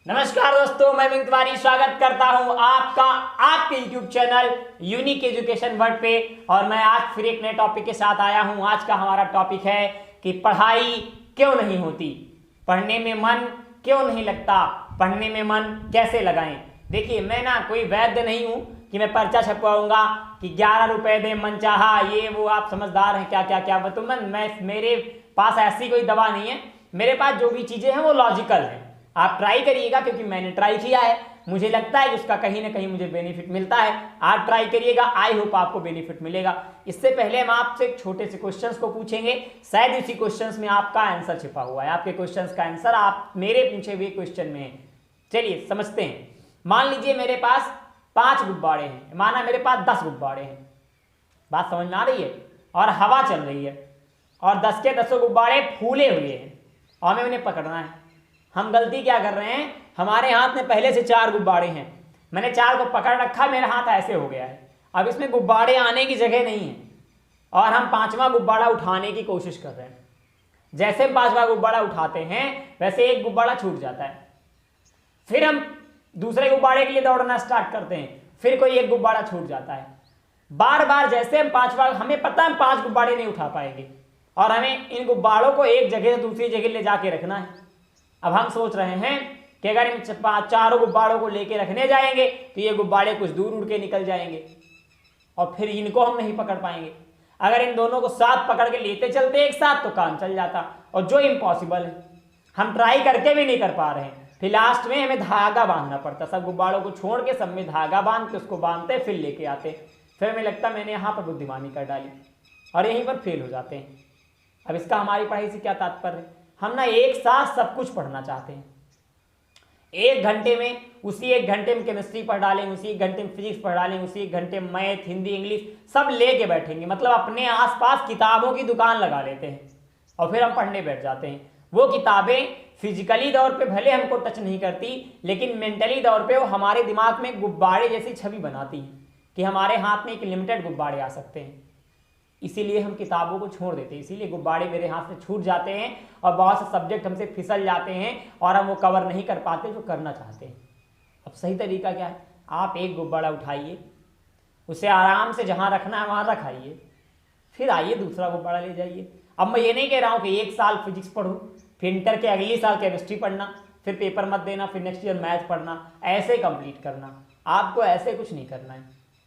नमस्कार दोस्तों, मैं मिंग तिवारी स्वागत करता हूं आपका आपके YouTube channel unique education world पे। और मैं आज फिर एक नए टॉपिक के साथ आया हूं। आज का हमारा टॉपिक है कि पढ़ाई क्यों नहीं होती, पढ़ने में मन क्यों नहीं लगता, पढ़ने में मन कैसे लगाएं। देखिए, मैं ना कोई वैद्य नहीं हूं कि मैं पर्चा छपवाऊंगा कि 11 रुपए दे मन चाहा, ये वो। आप समझदार हैं क्या क्या क्या मैं मेरे पास ऐसी कोई दवा नहीं है। मेरे पास जो भी चीजें हैं वो लॉजिकल है। आप ट्राई करिएगा, क्योंकि मैंने ट्राई किया है, मुझे लगता है कि उसका कहीं ना कहीं मुझे बेनिफिट मिलता है। आप ट्राई करिएगा, आई होप आपको बेनिफिट मिलेगा। इससे पहले हम आपसे छोटे से क्वेश्चंस को पूछेंगे, शायद इसी क्वेश्चंस में आपका आंसर छिपा हुआ है। आपके क्वेश्चंस का आंसर आप मेरे पूछे हुए क्वेश्चन में है। चलिए समझते हैं। मान लीजिए मेरे पास 5 गुब्बारे हैं, माना मेरे पास 10 गुब्बारे हैं। बात समझ में आ रही है? और हवा चल रही है और 10 के 10 गुब्बारे फूले हुए हैं और हमें उन्हें पकड़ना है। हम गलती क्या कर रहे हैं, हमारे हाथ में पहले से 4 गुब्बारे हैं, मैंने 4 को पकड़ रखा, मेरा हाथ ऐसे हो गया है। अब इसमें गुब्बारे आने की जगह नहीं है और हम 5वां गुब्बारा उठाने की कोशिश कर रहे हैं। जैसे हम 5वां गुब्बारा उठाते हैं वैसे एक गुब्बारा छूट जाता है। फिर हम दूसरे गुब्बारे के लिए दौड़ना स्टार्ट करते हैं, फिर कोई एक गुब्बारा छूट जाता है। बार बार जैसे हम 5वां, हमें पता है हम 5 गुब्बारे नहीं उठा पाएंगे और हमें इन गुब्बारों को एक जगह से दूसरी जगह ले जाके रखना है। अब हम सोच रहे हैं कि अगर इन 4 गुब्बारों को लेके रखने जाएंगे तो ये गुब्बारे कुछ दूर उड़ के निकल जाएंगे और फिर इनको हम नहीं पकड़ पाएंगे। अगर इन दोनों को साथ पकड़ के लेते चलते एक साथ तो काम चल जाता, और जो इम्पॉसिबल है, हम ट्राई करके भी नहीं कर पा रहे हैं। फिर लास्ट में हमें धागा बांधना पड़ता, सब गुब्बारों को छोड़ के सब में धागा बांध के उसको बांधते फिर लेके आते। फिर हमें लगता मैंने यहाँ पर बुद्धिमानी कर डाली और यहीं पर फेल हो जाते हैं। अब इसका हमारी पढ़ाई से क्या तात्पर्य है? हम ना एक साथ सब कुछ पढ़ना चाहते हैं। एक घंटे में, उसी एक घंटे में केमिस्ट्री पढ़ डालें, उसी एक घंटे में फिजिक्स पढ़ डालें, उसी एक घंटे में मैथ, हिंदी, इंग्लिश सब लेके बैठेंगे। मतलब अपने आसपास किताबों की दुकान लगा लेते हैं और फिर हम पढ़ने बैठ जाते हैं। वो किताबें फिजिकली तौर पे भले हमको टच नहीं करती, लेकिन मेंटली तौर पे वो हमारे दिमाग में गुब्बारे जैसी छवि बनाती हैं कि हमारे हाथ में एक लिमिटेड गुब्बारे आ सकते हैं। इसीलिए हम किताबों को छोड़ देते हैं, इसीलिए गुब्बारे मेरे हाथ से छूट जाते हैं और बहुत से सब्जेक्ट हमसे फिसल जाते हैं और हम वो कवर नहीं कर पाते जो करना चाहते हैं। अब सही तरीका क्या है? आप एक गुब्बारा उठाइए, उसे आराम से जहाँ रखना है वहाँ रखाइए, फिर आइए दूसरा गुब्बारा ले जाइए। अब मैं ये नहीं कह रहा हूँ कि 1 साल फिजिक्स पढ़ो, फिर इंटर के अगले साल केमिस्ट्री पढ़ना, फिर पेपर मत देना, फिर नेक्स्ट ईयर मैथ पढ़ना, ऐसे कंप्लीट करना। आपको ऐसे कुछ नहीं करना है।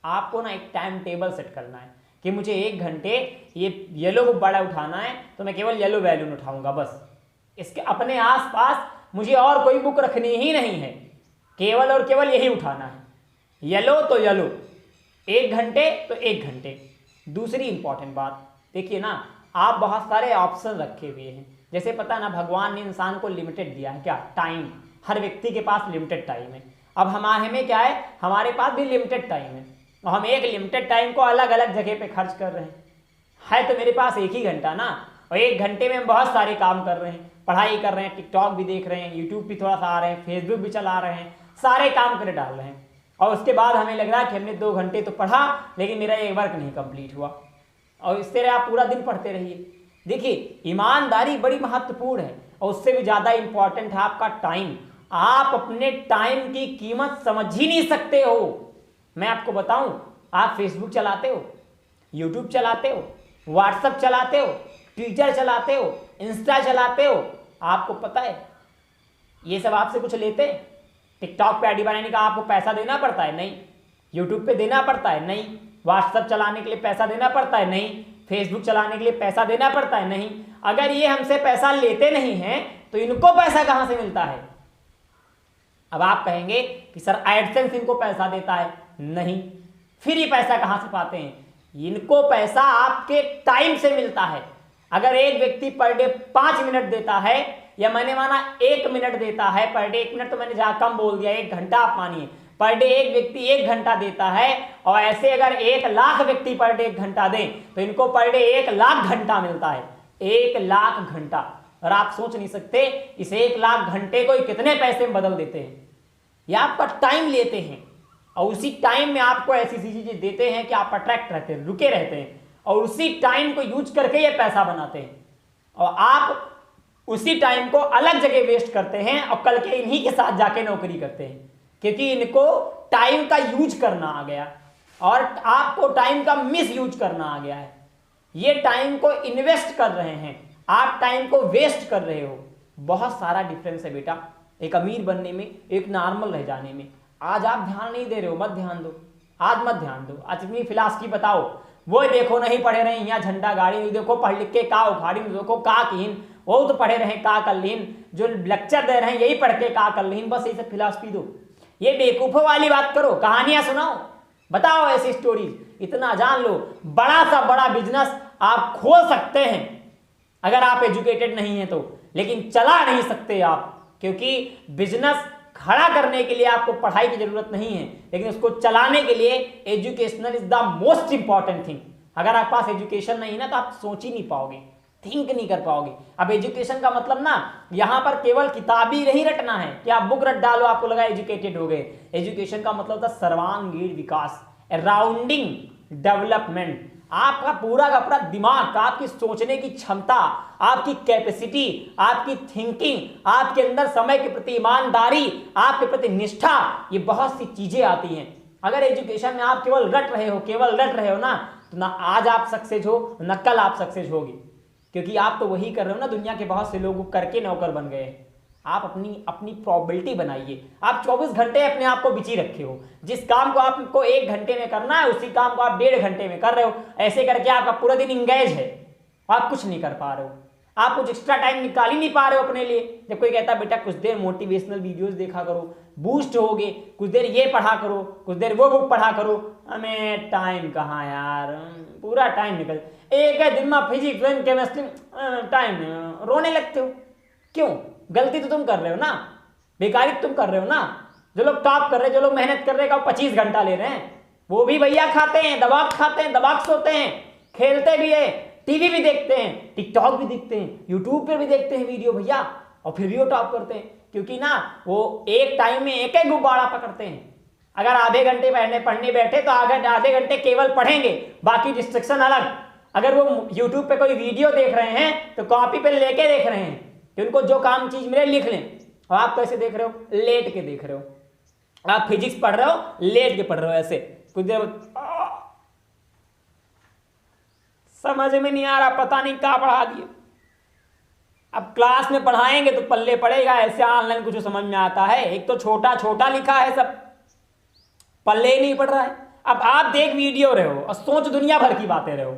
आपको ना एक टाइम टेबल सेट करना है कि मुझे 1 घंटे ये येलो गुब्बारा उठाना है तो मैं केवल येलो बैलून उठाऊंगा बस। इसके अपने आसपास मुझे और कोई बुक रखनी ही नहीं है, केवल और केवल यही उठाना है। येलो तो येलो, 1 घंटे तो 1 घंटे। दूसरी इंपॉर्टेंट बात देखिए ना, आप बहुत सारे ऑप्शन रखे हुए हैं। जैसे पता ना, भगवान ने इंसान को लिमिटेड दिया है क्या? टाइम। हर व्यक्ति के पास लिमिटेड टाइम है। अब हमारे में क्या है, हमारे पास भी लिमिटेड टाइम है और हम एक लिमिटेड टाइम को अलग अलग जगह पे खर्च कर रहे हैं। है तो मेरे पास एक ही घंटा ना, और 1 घंटे में हम बहुत सारे काम कर रहे हैं, पढ़ाई कर रहे हैं, टिकटॉक भी देख रहे हैं, यूट्यूब भी थोड़ा सा आ रहे हैं, फेसबुक भी चला रहे हैं, सारे काम कर डाल रहे हैं। और उसके बाद हमें लग रहा है कि हमने 2 घंटे तो पढ़ा लेकिन मेरा ये वर्क नहीं कंप्लीट हुआ, और इस तरह आप पूरा दिन पढ़ते रहिए। देखिए, ईमानदारी बड़ी महत्वपूर्ण है और उससे भी ज़्यादा इंपॉर्टेंट है आपका टाइम। आप अपने टाइम की कीमत समझ ही नहीं सकते हो। मैं आपको बताऊं, आप फेसबुक चलाते हो, यूट्यूब चलाते हो, व्हाट्सएप चलाते हो, ट्विटर चलाते हो, इंस्टा चलाते हो, आपको पता है ये सब आपसे कुछ लेते हैं? टिकटॉक पे आईडी बनाने का आपको पैसा देना पड़ता है? नहीं। यूट्यूब पे देना पड़ता है? नहीं। व्हाट्सएप चलाने के लिए पैसा देना पड़ता है? नहीं। फेसबुक चलाने के लिए पैसा देना पड़ता है? नहीं। अगर ये हमसे पैसा लेते नहीं हैं तो इनको पैसा कहाँ से मिलता है? अब आप कहेंगे कि सर एडसेंस इनको पैसा देता है। नहीं। फिर ये पैसा कहां से पाते हैं? इनको पैसा आपके टाइम से मिलता है। अगर एक व्यक्ति पर डे 5 मिनट देता है, या मैंने माना 1 मिनट देता है पर डे, 1 मिनट तो मैंने जहां कम बोल दिया, 1 घंटा आप मानिए, पर डे एक व्यक्ति 1 घंटा देता है, और ऐसे अगर 1 लाख व्यक्ति पर डे 1 घंटा दें तो इनको पर डे 1 लाख घंटा मिलता है। 1 लाख घंटा। और आप सोच नहीं सकते इस 1 लाख घंटे को कितने पैसे में बदल देते हैं। या आपका टाइम लेते हैं और उसी टाइम में आपको ऐसी चीजें देते हैं कि आप अट्रैक्ट रहते हैं, रुके रहते हैं, और उसी टाइम को यूज करके ये पैसा बनाते हैं। और आप उसी टाइम को अलग जगह वेस्ट करते हैं और कल के इन्हीं के साथ जाके नौकरी करते हैं, क्योंकि इनको टाइम का यूज करना आ गया और आपको टाइम का मिस यूज करना आ गया है। ये टाइम को इन्वेस्ट कर रहे हैं, आप टाइम को वेस्ट कर रहे हो। बहुत सारा डिफरेंस है बेटा, एक अमीर बनने में, एक नॉर्मल रह जाने में। आज आप ध्यान नहीं दे रहे हो, मत ध्यान दो, आज मत ध्यान दो। आज इतनी फिलॉसफी बताओ, वो देखो नहीं पढ़े रहे यहाँ झंडा गाड़ी, नहीं देखो पढ़ लिख के का उखाड़ी, देखो का कीन, वो तो पढ़े रहे का कर लीन, जो लेक्चर दे रहे हैं यही पढ़ के का कर लीन, बस यही सब फिलॉसफी दो। ये बेवकूफों वाली बात करो, कहानियां सुनाओ, बताओ ऐसी स्टोरीज। इतना जान लो, बड़ा सा बड़ा बिजनेस आप खोल सकते हैं अगर आप एजुकेटेड नहीं है तो, लेकिन चला नहीं सकते आप, क्योंकि बिजनेस खड़ा करने के लिए आपको पढ़ाई की जरूरत नहीं है, लेकिन उसको चलाने के लिए educational is the most important thing. अगर आप पास एजुकेशन नहीं ना तो आप सोच ही नहीं पाओगे, थिंक नहीं कर पाओगे। अब एजुकेशन का मतलब ना यहां पर केवल किताबी नहीं रटना है कि आप बुक रट डालो आपको लगा एजुकेटेड हो गए। एजुकेशन का मतलब था सर्वांगीण विकास, राउंडिंग डेवलपमेंट। आपका पूरा का पूरा दिमाग, आपकी सोचने की क्षमता, आपकी कैपेसिटी, आपकी थिंकिंग, आपके अंदर समय के प्रति ईमानदारी, आपके प्रति निष्ठा, ये बहुत सी चीजें आती हैं। अगर एजुकेशन में आप केवल रट रहे हो ना, तो ना आज आप सक्सेस हो ना कल आप सक्सेस होगी, क्योंकि आप तो वही कर रहे हो ना दुनिया के बहुत से लोग करके नौकर बन गए। आप अपनी प्रोबेबिलिटी बनाइए। आप 24 घंटे अपने आप को बिजी रखे हो, जिस काम को आपको 1 घंटे में करना है उसी काम को आप 1.5 घंटे में कर रहे हो। ऐसे करके आपका पूरा दिन इंगेज है, आप कुछ नहीं कर पा रहे हो, आप कुछ एक्स्ट्रा टाइम निकाल ही नहीं पा रहे हो अपने लिए। जब कोई कहता है बेटा कुछ देर मोटिवेशनल वीडियोस देखा करो, बूस्ट होगे, कुछ देर ये पढ़ा करो, कुछ देर वो बुक पढ़ा करो, हमें टाइम कहाँ यार, पूरा टाइम निकल, एक है दिन में फिजिक्स केमिस्ट्री टाइम, रोने लगते हो। क्यों? गलती तो तुम कर रहे हो ना, बेकारी तुम कर रहे हो ना। जो लोग टॉप कर रहे हैं, जो लोग मेहनत कर रहे हैं, 25 घंटा ले रहे हैं, वो भी भैया खाते हैं, दबाव खाते हैं, दबाव सोते हैं, खेलते भी है, टीवी भी देखते हैं, टिकटॉक भी देखते हैं, यूट्यूब पे भी देखते हैं वीडियो भैया, और फिर भी वो टॉप करते हैं, क्योंकि ना वो एक टाइम में एक गुब्बारा पकड़ते हैं। अगर आधे घंटे पढ़ने बैठे तो आधे घंटे केवल पढ़ेंगे, बाकी डिस्ट्रक्शन अलग। अगर वो यूट्यूब पे कोई वीडियो देख रहे हैं तो कॉपी पे लेके देख रहे हैं कि उनको जो काम चीज मिले लिख लें। और आप कैसे देख रहे हो? लेट के देख रहे हो। आप फिजिक्स पढ़ रहे हो, लेट के पढ़ रहे हो, ऐसे कुछ देर समझ में नहीं आ रहा, पता नहीं क्या पढ़ा दिए। अब क्लास में पढ़ाएंगे तो पल्ले पड़ेगा, ऐसे ऑनलाइन कुछ समझ में आता है? एक तो छोटा छोटा लिखा है, सब पल्ले ही नहीं पड़ रहा है। अब आप देख वीडियो रहे हो और सोच दुनिया भर की बातें रहे हो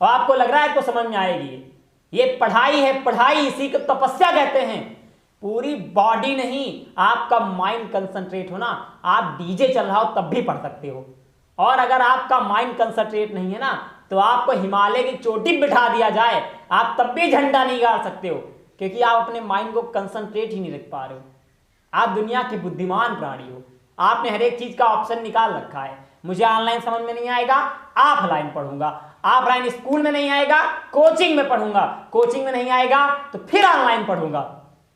और आपको लग रहा है आपको समझ में आएगी। ये पढ़ाई है, पढ़ाई इसी को तपस्या कहते हैं। पूरी बॉडी नहीं, आपका माइंड कंसंट्रेट हो ना। आप डीजे चल रहा हो तब भी पढ़ सकते हो, और अगर आपका माइंड कंसंट्रेट नहीं है ना तो आपको हिमालय की चोटी बिठा दिया जाए, आप तब भी झंडा नहीं गाड़ सकते हो, क्योंकि आप अपने माइंड को कंसंट्रेट ही नहीं रख पा रहे हो। आप दुनिया के बुद्धिमान प्राणी हो, आपने हर एक चीज का ऑप्शन निकाल रखा है। मुझे ऑनलाइन समझ में नहीं आएगा, ऑफलाइन पढ़ूंगा, ऑफलाइन स्कूल में नहीं आएगा, कोचिंग में पढ़ूंगा, कोचिंग में नहीं आएगा तो फिर ऑनलाइन पढ़ूंगा।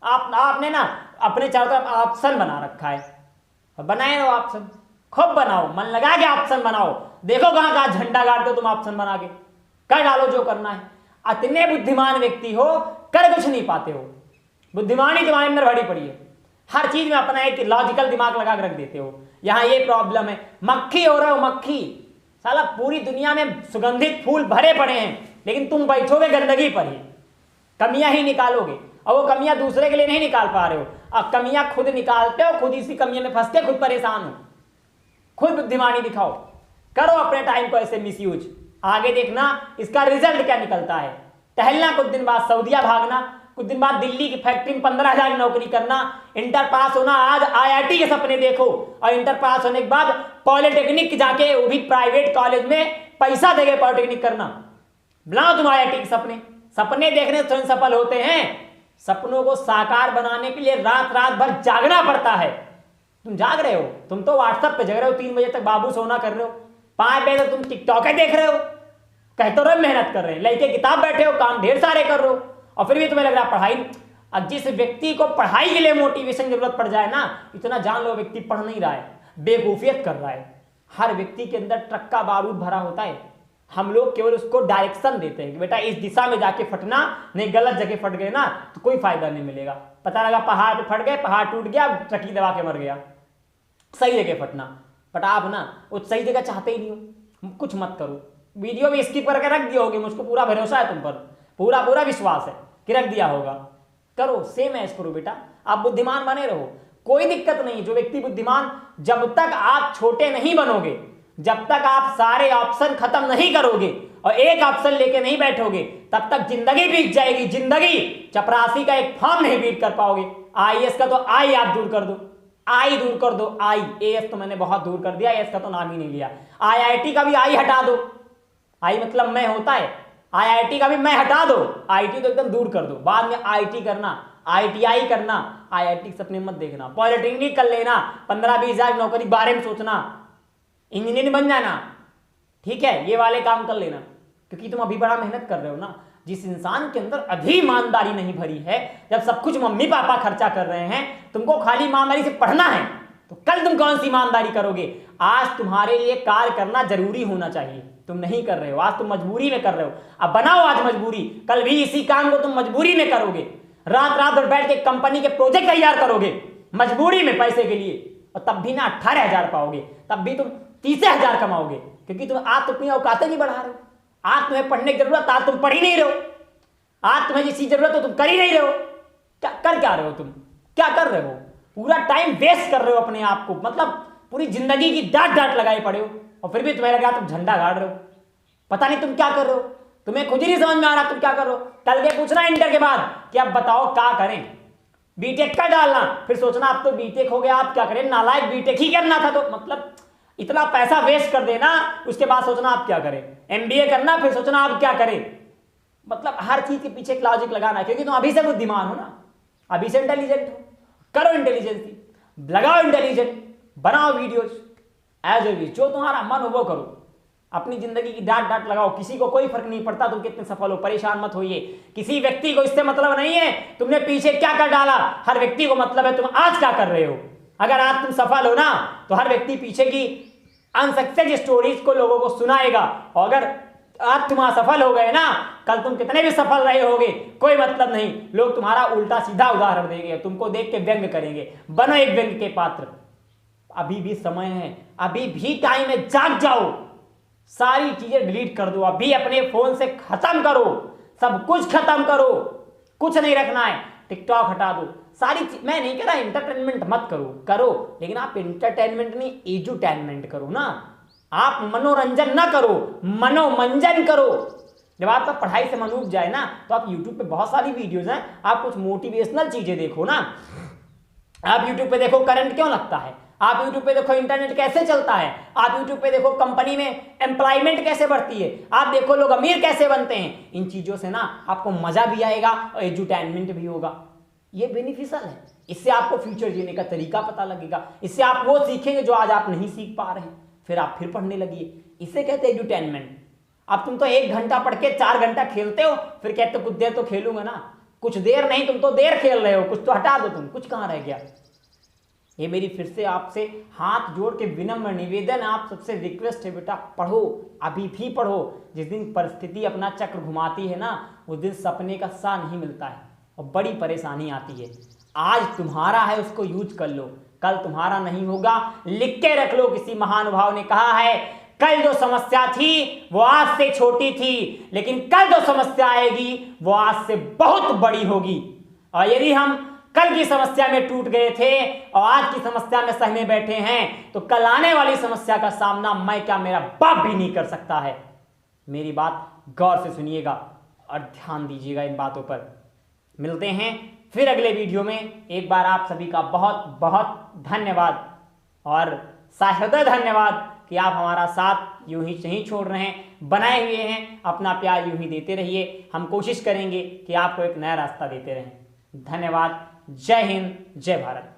आपने ना अपने चारों तरफ ऑप्शन बना रखा है, बनाए रहो ऑप्शन, खूब बनाओ, मन लगा के ऑप्शन बनाओ, देखो कहां कहां झंडा गाड़ते हो तुम ऑप्शन बना के, कर डालो जो करना है। इतने बुद्धिमान व्यक्ति हो, कर कुछ नहीं पाते हो। बुद्धिमानी तुम्हारे अंदर भरी पड़ी है, हर चीज में अपना एक लॉजिकल दिमाग लगा के रख देते हो। यहां ये प्रॉब्लम है, मक्खी हो रहे हो मक्खी, साला पूरी दुनिया में सुगंधित फूल भरे पड़े हैं, लेकिन तुम बैठोगे गंदगी पर ही, कमियां ही निकालोगे, और वो कमियां दूसरे के लिए नहीं निकाल पा रहे हो, अब कमियां खुद निकालते हो, खुद इसी कमियों में फंस के खुद परेशान हो। खुद बुद्धिमानी दिखाओ, करो अपने टाइम को ऐसे मिसयूज, आगे देखना इसका रिजल्ट क्या निकलता है। टहलना, कुछ दिन बाद सऊदीया भागना, कुछ दिन बाद दिल्ली की फैक्ट्री में 15,000 की नौकरी करना, इंटर पास होना, आज IIT के सपने देखो, और इंटर पास होने के बाद पॉलिटेक्निक जाके, वो भी प्राइवेट कॉलेज में पैसा देके पॉलिटेक्निक करना। बनाओ तुम IIT के सपने, सपने देखने से सफल होते हैं। सपनों को साकार बनाने के लिए रात रात भर जागना पड़ता है। तुम जाग रहे हो, तुम तो व्हाट्सएप पे जग रहे हो, 3 बजे तक बाबू सोना कर रहे हो, 5 बजे तक तुम टिकटॉक देख रहे हो, कहते रहो मेहनत कर रहे हैं, लेके किताब बैठे हो, काम ढेर सारे कर रहे हो, और फिर भी तुम्हें लग रहा है पढ़ाई। अब जिस व्यक्ति को पढ़ाई के लिए मोटिवेशन की जरूरत पड़ जाए ना, इतना जान लो व्यक्ति पढ़ नहीं रहा है, बेवकूफियत कर रहा है। हर व्यक्ति के अंदर ट्रक का बारूद भरा होता है, हम लोग केवल उसको डायरेक्शन देते हैं कि बेटा इस दिशा में जाके फटना, नहीं गलत जगह फट गए ना तो कोई फायदा नहीं मिलेगा। पता लगा पहाड़ पे फट गए, पहाड़ टूट गया, चक्की दबा के मर गया। सही जगह फटना, बट आप ना वो सही जगह चाहते ही नहीं हो, कुछ मत करो। वीडियो भी स्किप करके रख दिया होगे, मुझको पूरा भरोसा है तुम पर, पूरा पूरा विश्वास है कि रख दिया होगा। करो, सेम ऐश करो बेटा, आप बुद्धिमान बने रहो, कोई दिक्कत नहीं। जो व्यक्ति बुद्धिमान, जब तक आप छोटे नहीं बनोगे, जब तक आप सारे ऑप्शन खत्म नहीं करोगे और एक ऑप्शन लेके नहीं बैठोगे, तब तक जिंदगी बीत जाएगी। जिंदगी चपरासी का एक फॉर्म नहीं बीट कर पाओगे। आईएएस का तो आई आप दूर कर दो, आई दूर कर दो, आई। एएस तो मैंने बहुत दूर कर दिया, एएस का तो नाम ही नहीं लिया। आईआईटी का भी आई हटा दो, आई मतलब मैं होता है, आईआईटी का भी मैं हटा दो, आईटी तो एकदम दूर कर दो। बाद में आईटी करना, आईटीआई करना, आईआईटी सपने मत देखना। पॉलिटेक्निक कर लेना, 15-20 हजार नौकरी के बारे में सोचना, इंजीनियर बन जाना, ठीक है, ये वाले काम कर लेना, क्योंकि तुम अभी बड़ा मेहनत कर रहे हो ना। जिस इंसान के अंदर अभी ईमानदारी नहीं भरी है, जब सब कुछ मम्मी पापा खर्चा कर रहे हैं, तुमको खाली ईमानदारी से पढ़ना है, तो कल तुम कौन सी ईमानदारी करोगे? आज तुम्हारे लिए कार्य करना जरूरी होना चाहिए, तुम नहीं कर रहे हो, आज तुम मजबूरी में कर रहे हो। अब बनाओ आज मजबूरी, कल भी इसी काम को तुम मजबूरी में करोगे। रात रात भर बैठ के कंपनी के प्रोजेक्ट तैयार करोगे मजबूरी में पैसे के लिए, और तब भी ना 18,000 पाओगे, तब भी तुम 30,000 कमाओगे, क्योंकि तुम आज तो अपनी औकातें नहीं बढ़ा रहे हो। आज तुम्हें पढ़ने की जरूरत, आज तुम पढ़ ही नहीं रहे हो। आज तुम्हें जिस चीज जरूरत हो तुम कर ही नहीं रहे हो। क्या कर क्या रहे हो तुम? क्या कर रहे हो? पूरा टाइम वेस्ट कर रहे हो अपने आप को, मतलब पूरी जिंदगी की डांट डांट लगाए पड़े हो, और फिर भी तुम्हें लगा तुम झंडा गाड़ रहे हो। पता नहीं तुम क्या कर रहे हो, तुम्हें खुद ही नहीं समझ में आ रहा तुम क्या कर रहे हो। कल के पूछना इंटर के बाद कि अब बताओ क्या करें, बीटेक का डालना, फिर सोचना अब तो बीटेक हो गया, आप क्या करें, नालायक बीटेक ही करना था। तो मतलब इतना पैसा वेस्ट कर देना, उसके बाद सोचना आप क्या करें, एमबीए करना, फिर सोचना आप क्या करें। मतलब हर चीज के पीछे एक लॉजिक लगाना, क्योंकि तुम अभी से बुद्धिमान हो ना, अभी से इंटेलिजेंट हो। करो इंटेलिजेंसी, लगाओ इंटेलिजेंट, बनाओ वीडियोज एज ए जो तुम्हारा मन हो वो करो। अपनी जिंदगी की डांट डांट लगाओ, किसी को कोई फर्क नहीं पड़ता तुम कितने सफल हो, परेशान मत होइए। किसी व्यक्ति को इससे मतलब नहीं है तुमने पीछे क्या कर डाला, हर व्यक्ति को मतलब है तुम आज क्या कर रहे हो। अगर आज तुम सफल हो ना, तो हर व्यक्ति पीछे की अनसक्सेस स्टोरीज को लोगों को सुनाएगा, और अगर आज तुम असफल हो गए ना, कल तुम कितने भी सफल रहे होगे कोई मतलब नहीं, लोग तुम्हारा उल्टा सीधा उदाहरण देंगे, तुमको देख के व्यंग करेंगे। बनो एक व्यंग के पात्र। अभी भी समय है, अभी भी टाइम है, जाग जाओ, सारी चीजें डिलीट कर दो, अभी अपने फोन से खत्म करो, सब कुछ खत्म करो, कुछ नहीं रखना है। टिकटॉक हटा दो, सारी चीज। मैं नहीं कह रहा एंटरटेनमेंट मत करो, करो, लेकिन आप एंटरटेनमेंट नहीं एजुटेनमेंट करो ना। आप मनोरंजन ना करो, मनोमंजन करो। जब आपका पढ़ाई से मन उब जाए ना, तो आप यूट्यूब पे बहुत सारी वीडियोस हैं, आप कुछ मोटिवेशनल चीजें देखो ना। आप यूट्यूब पे देखो करंट क्यों लगता है, आप यूट्यूब पे देखो इंटरनेट कैसे चलता है, आप यूट्यूब पे देखो कंपनी में एम्प्लॉयमेंट कैसे बढ़ती है, आप देखो लोग अमीर कैसे बनते हैं। इन चीजों से ना आपको मजा भी आएगा और एजुटेनमेंट भी होगा। ये बेनिफिशियल है, इससे आपको फ्यूचर जीने का तरीका पता लगेगा, इससे आप वो सीखेंगे जो आज आप नहीं सीख पा रहे हैं, फिर आप फिर पढ़ने लगिए। इसे कहते हैं एजुटेनमेंट। अब तुम तो 1 घंटा पढ़ के 4 घंटा खेलते हो, फिर कहते हो कुछ देर तो खेलूंगा ना। कुछ देर नहीं, तुम तो देर खेल रहे हो, कुछ तो हटा दो तुम, कुछ कहाँ रह गया। ये मेरी फिर से आपसे हाथ जोड़ के विनम्र निवेदन, आप सबसे रिक्वेस्ट है बेटा, पढ़ो, अभी भी पढ़ो। जिस दिन परिस्थिति अपना चक्र घुमाती है ना, उस दिन सपने का सा नहीं मिलता है और बड़ी परेशानी आती है। आज तुम्हारा है, उसको यूज कर लो, कल तुम्हारा नहीं होगा। लिख के रख लो, किसी महानुभाव ने कहा है, कल जो समस्या थी वो आज से छोटी थी, लेकिन कल जो समस्या आएगी वो आज से बहुत बड़ी होगी। और यदि हम कल की समस्या में टूट गए थे और आज की समस्या में सहने बैठे हैं, तो कल आने वाली समस्या का सामना मैं क्या, मेरा बाप भी नहीं कर सकता है। मेरी बात गौर से सुनिएगा और ध्यान दीजिएगा इन बातों पर। मिलते हैं फिर अगले वीडियो में। एक बार आप सभी का बहुत बहुत धन्यवाद, और सहृदय धन्यवाद कि आप हमारा साथ यूं ही नहीं छोड़ रहे हैं, बनाए हुए हैं। अपना प्यार यूं ही देते रहिए, हम कोशिश करेंगे कि आपको एक नया रास्ता देते रहें। धन्यवाद। जय हिंद, जय भारत।